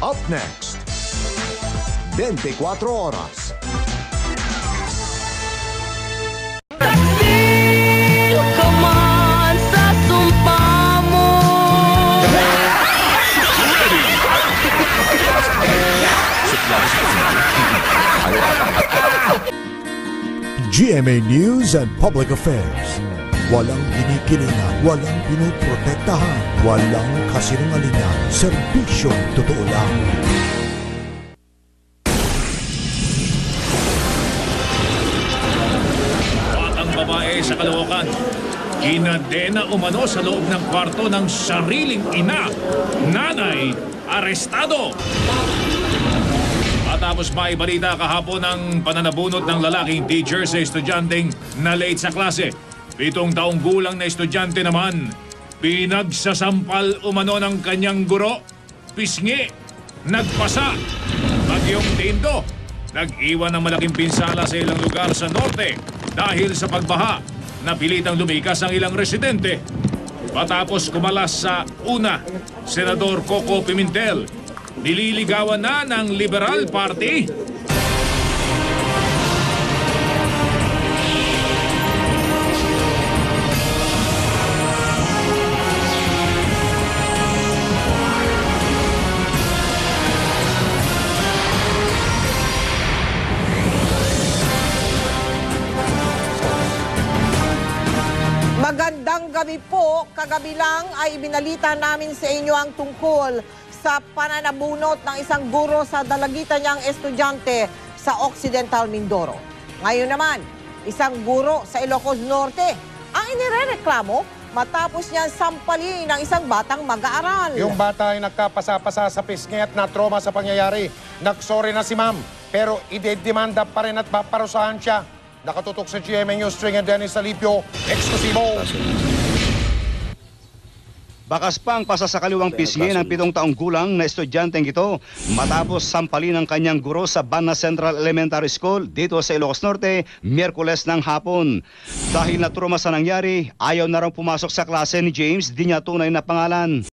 Up next, 24 oras. GMA News and Public Affairs. Walang kinikilingan, walang pinoprotektahan, walang kasinungalingan, serbisyong totoo lang. Batang babae sa Caloocan, kinadena umano sa loob ng kwarto ng sariling ina. Nanay, arestado! Matapos maibalita kahapon ang pananabunot ng lalaking teacher sa estudyanteng na late sa klase. 7 taong gulang na estudyante naman, pinagsasampal umano ng kanyang guro, pisngi, nagpasa, bagyong Tindo, nag-iwan ng malaking pinsala sa ilang lugar sa norte dahil sa pagbaha. Napilitang lumikas ang ilang residente. Matapos kumalas sa una, Senador Coco Pimentel, nililigawan na ng Liberal Party. Magandang gabi po. Kagabi lang ay ibinalita namin sa inyo ang tungkol sa pananabunot ng isang guro sa dalagitan niyang estudyante sa Occidental Mindoro. Ngayon naman, isang guro sa Ilocos Norte ang inirereklamo matapos niyan sampalin ng isang batang mag-aaral. Yung bata ay nagkapasa-pasa sa pisngi at na-trauma sa pangyayari. Nagsorry na si ma'am, pero idedemanda pa rin at paparusahan siya. Nakatutok sa GMA News, String and Dennis Alipio, eksklusibo. Bakas pang pasasakaliwang pisngi ng 7 taong gulang na estudyanteng ito matapos sampalin ng kanyang guro sa Banna Central Elementary School dito sa Ilocos Norte, Miyerkules ng hapon. Dahil na trauma sa nangyari, ayaw na raw pumasok sa klase ni James, di niya tunay na pangalan.